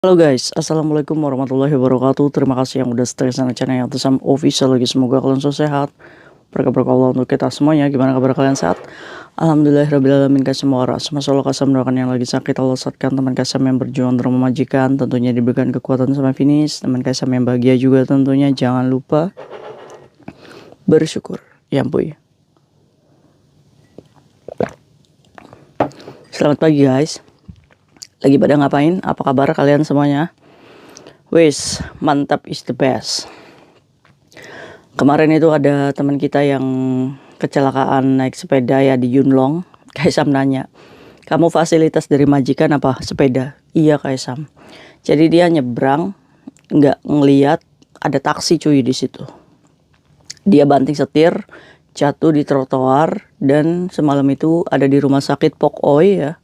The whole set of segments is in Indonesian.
Halo guys, assalamualaikum warahmatullahi wabarakatuh. Terima kasih yang udah stay sana channel yang Sam Official lagi. Semoga kalian selalu sehat. Berkah Allah untuk kita semuanya. Gimana kabar kalian sehat? Alhamdulillahirobbilalamin. Kasih semua orang selalu kasih mendoakan yang lagi sakit Allah sehatkan. Teman kasih yang berjuang dalam memajikan tentunya diberikan kekuatan sampai finish. Teman kasih yang bahagia juga tentunya. Jangan lupa bersyukur. Ya ampun. Selamat pagi guys. Lagi pada ngapain? Apa kabar kalian semuanya? Wis, mantap is the best. Kemarin itu ada teman kita yang kecelakaan naik sepeda ya di Yunlong. Kaisam nanya, kamu fasilitas dari majikan apa sepeda? Iya Kaisam. Jadi dia nyebrang, nggak ngeliat ada taksi cuy di situ. Dia banting setir, jatuh di trotoar, dan semalam itu ada di rumah sakit Pok Oi ya.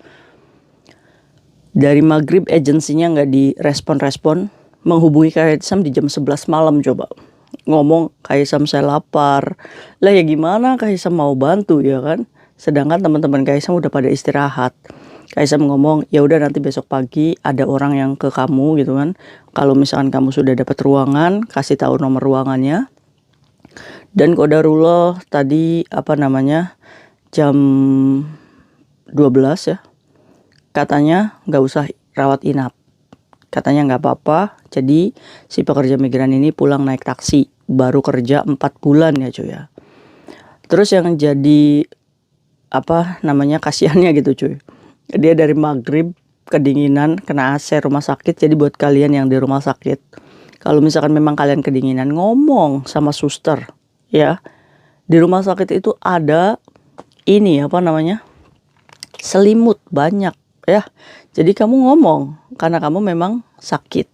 Dari maghrib agensinya nggak direspon-respon, menghubungi Kaisam di jam 11 malam coba. Ngomong, Kaisam saya lapar. Lah ya gimana Kaisam mau bantu ya kan? Sedangkan teman-teman Kaisam udah pada istirahat. Kaisam ngomong, ya udah nanti besok pagi ada orang yang ke kamu gitu kan. Kalau misalkan kamu sudah dapat ruangan, kasih tahu nomor ruangannya. Dan qadarullah tadi jam 12 ya. Katanya nggak usah rawat inap, katanya nggak apa-apa. Jadi si pekerja migran ini pulang naik taksi, baru kerja 4 bulan ya cuy ya. Terus yang jadi kasihannya gitu cuy, dia dari maghrib kedinginan kena AC rumah sakit. Jadi buat kalian yang di rumah sakit, kalau misalkan memang kalian kedinginan, ngomong sama suster ya. Di rumah sakit itu ada selimut banyak ya, jadi kamu ngomong karena kamu memang sakit.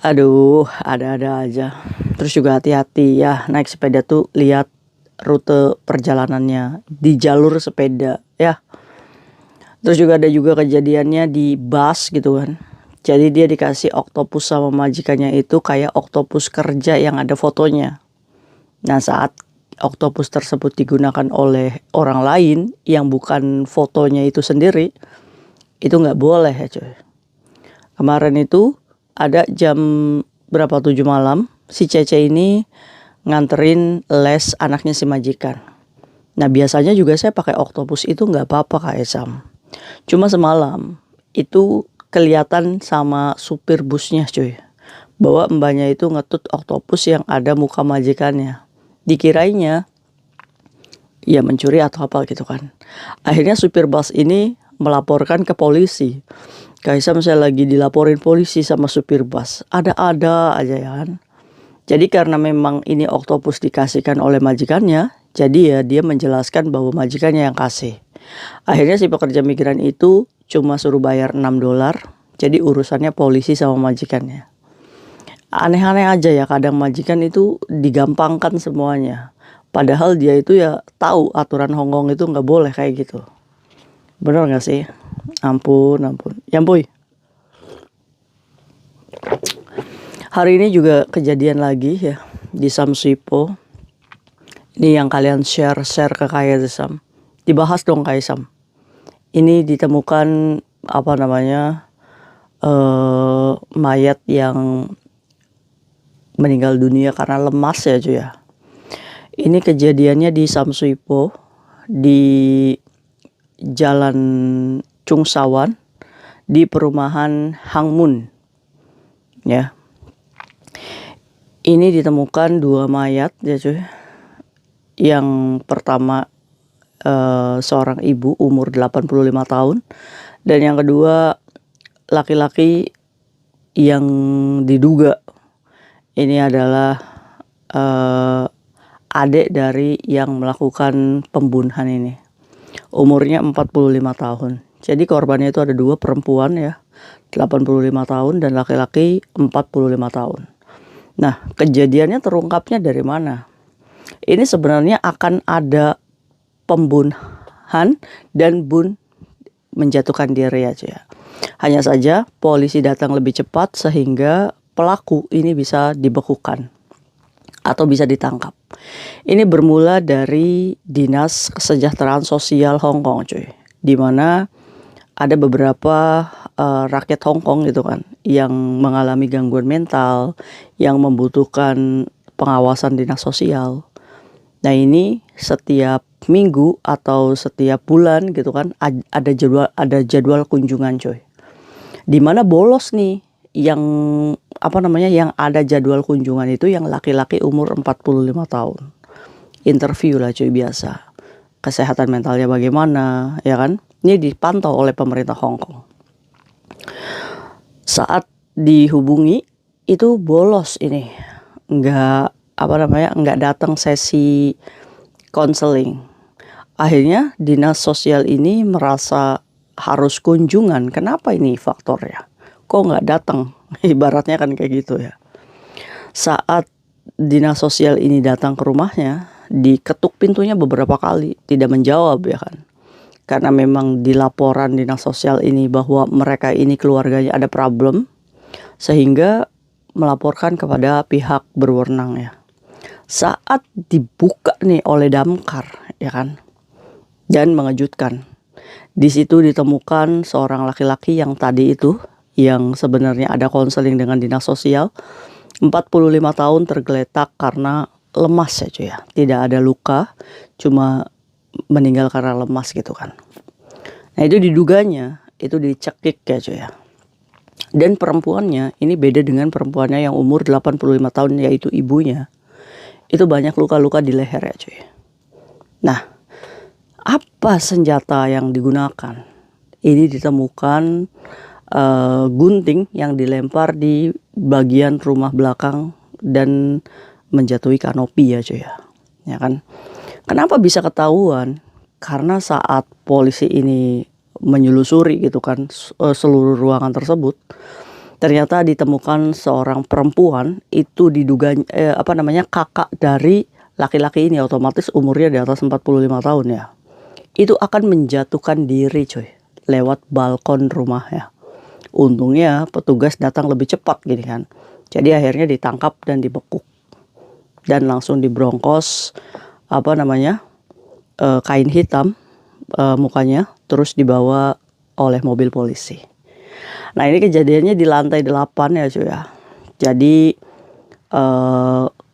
Aduh, ada-ada aja. Terus juga hati-hati ya, naik sepeda tuh lihat rute perjalanannya di jalur sepeda ya. Terus juga ada kejadiannya di bus gitu kan. Jadi dia dikasih oktopus sama majikannya itu kayak oktopus kerja yang ada fotonya. Nah saat oktopus tersebut digunakan oleh orang lain yang bukan fotonya itu sendiri, itu nggak boleh ya coy. Kemarin itu ada jam 7 malam, si Cece ini nganterin les anaknya si majikan. Nah biasanya juga saya pakai oktopus itu nggak apa-apa Kak Esam. Cuma semalam itu kelihatan sama supir busnya cuy, bahwa mbaknya itu ngetut oktopus yang ada muka majikannya. Dikirainya ya mencuri atau apa gitu kan. Akhirnya supir bus ini melaporkan ke polisi. Kaisam saya lagi dilaporin polisi sama supir bus. Ada-ada aja ya kan. Jadi karena memang ini oktopus dikasihkan oleh majikannya, jadi ya dia menjelaskan bahwa majikannya yang kasih. Akhirnya si pekerja migran itu cuma suruh bayar $6. Jadi urusannya polisi sama majikannya. Aneh-aneh aja ya, kadang majikan itu digampangkan semuanya. Padahal dia itu ya tahu aturan Hongkong itu nggak boleh kayak gitu. Bener nggak sih? Ampun. Ya boy. Hari ini juga kejadian lagi ya di Samsipo. Ini yang kalian share ke Kaisam. Dibahas dong Kaisam. Ini ditemukan mayat yang meninggal dunia karena lemas ya cuy ya. Ini kejadiannya di Samsipo, di Jalan Chungsawan, di perumahan Hangmun ya. Ini ditemukan 2 mayat ya cuy. Yang pertama seorang ibu umur 85 tahun, dan yang kedua laki-laki yang diduga ini adalah adik dari yang melakukan pembunuhan ini. Umurnya 45 tahun. Jadi korbannya itu ada 2 perempuan ya, 85 tahun, dan laki-laki 45 tahun. Nah kejadiannya terungkapnya dari mana? Ini sebenarnya akan ada pembunuhan dan menjatuhkan diri aja ya. Hanya saja polisi datang lebih cepat sehingga pelaku ini bisa dibekukan atau bisa ditangkap. Ini bermula dari Dinas Kesejahteraan Sosial Hong Kong cuy, di mana ada beberapa rakyat Hong Kong gitu kan yang mengalami gangguan mental, yang membutuhkan pengawasan dinas sosial. Nah ini setiap minggu atau setiap bulan gitu kan ada jadwal kunjungan coy. Dimana bolos nih yang yang ada jadwal kunjungan itu yang laki-laki umur 45 tahun. Interview lah cuy biasa. Kesehatan mentalnya bagaimana, ya kan? Ini dipantau oleh pemerintah Hong Kong. Saat dihubungi itu bolos ini. Nggak datang sesi konseling. Akhirnya dinas sosial ini merasa harus kunjungan. Kenapa ini faktornya? Kok nggak datang? Ibaratnya kan kayak gitu ya. Saat dinas sosial ini datang ke rumahnya, diketuk pintunya beberapa kali, tidak menjawab ya kan. Karena memang di laporan dinas sosial ini bahwa mereka ini keluarganya ada problem, sehingga melaporkan kepada pihak berwenang ya. Saat dibuka nih oleh damkar ya kan, dan mengejutkan. Di situ ditemukan seorang laki-laki yang tadi itu, yang sebenarnya ada konseling dengan dinas sosial, 45 tahun tergeletak karena lemas ya cuy ya. Tidak ada luka, cuma meninggal karena lemas gitu kan. Nah itu diduganya, itu dicekik ya cuy ya. Dan perempuannya ini beda dengan perempuannya yang umur 85 tahun yaitu ibunya. Itu banyak luka-luka di leher ya cuy. Nah, apa senjata yang digunakan? Ini ditemukan gunting yang dilempar di bagian rumah belakang dan menjatuhi kanopi ya cuy ya. Ya kan? Kenapa bisa ketahuan? Karena saat polisi ini menyelusuri gitu kan seluruh ruangan tersebut, ternyata ditemukan seorang perempuan itu diduga kakak dari laki-laki ini, otomatis umurnya di atas 45 tahun ya. Itu akan menjatuhkan diri cuy lewat balkon rumah ya. Untungnya petugas datang lebih cepat gini kan. Jadi akhirnya ditangkap dan dibekuk. Dan langsung dibrongkos kain hitam mukanya, terus dibawa oleh mobil polisi. Nah ini kejadiannya di lantai 8 ya cuy ya. Jadi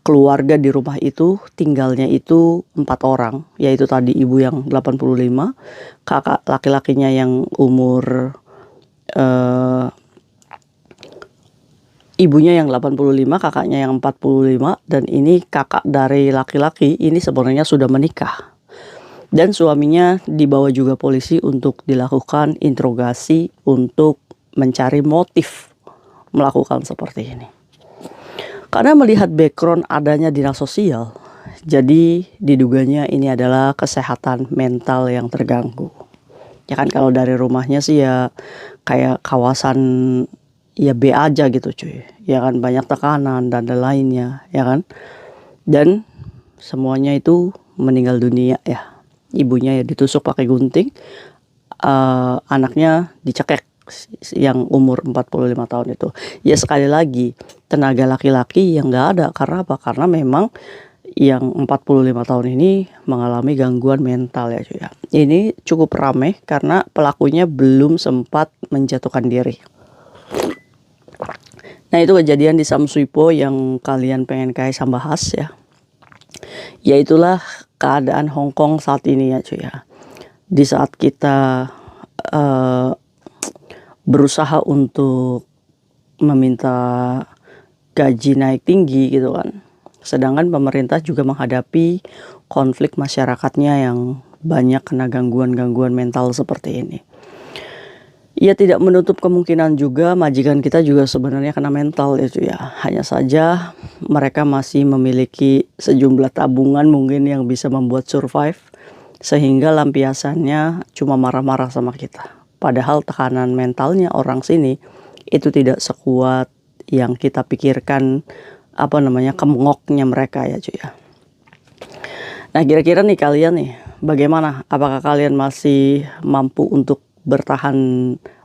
keluarga di rumah itu tinggalnya itu 4 orang. Yaitu tadi ibu yang 85, kakak laki-lakinya yang umur ibunya yang 85, kakaknya yang 45. Dan ini kakak dari laki-laki ini sebenarnya sudah menikah. Dan suaminya dibawa juga polisi untuk dilakukan interogasi untuk mencari motif melakukan seperti ini. Karena melihat background adanya dinas sosial, jadi diduganya ini adalah kesehatan mental yang terganggu. Ya kan kalau dari rumahnya sih ya kayak kawasan ya B aja gitu cuy. Ya kan banyak tekanan dan lainnya ya kan. Dan semuanya itu meninggal dunia ya. Ibunya ya ditusuk pakai gunting, anaknya dicekek yang umur 45 tahun itu. Ya sekali lagi tenaga laki-laki yang nggak ada. Karena apa? Karena memang yang 45 tahun ini mengalami gangguan mental ya cuy ya. Ini cukup ramai karena pelakunya belum sempat menjatuhkan diri. Nah itu kejadian di Sam Sui Po yang kalian pengen Kaisang bahas ya. Yaitulah keadaan Hong Kong saat ini ya cuy ya. Di saat kita berusaha untuk meminta gaji naik tinggi gitu kan. Sedangkan pemerintah juga menghadapi konflik masyarakatnya yang banyak kena gangguan-gangguan mental seperti ini. Ia tidak menutup kemungkinan juga majikan kita juga sebenarnya kena mental ya cuy ya. Hanya saja mereka masih memiliki sejumlah tabungan mungkin yang bisa membuat survive. Sehingga lampiasannya cuma marah-marah sama kita. Padahal tekanan mentalnya orang sini itu tidak sekuat yang kita pikirkan kemengoknya mereka ya cuy ya. Nah kira-kira nih kalian nih bagaimana? Apakah kalian masih mampu untuk bertahan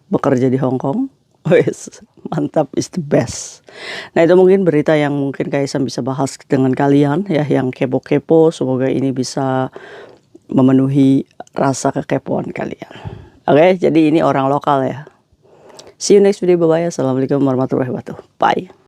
bekerja di Hong Kong? Wes, mantap, is the best. Nah itu mungkin berita yang mungkin Kaisang bisa bahas dengan kalian ya, yang kepo-kepo. Semoga ini bisa memenuhi rasa kekepoan kalian. Oke, jadi ini orang lokal ya. See you next video, bye bye. Assalamualaikum warahmatullahi wabarakatuh. Bye.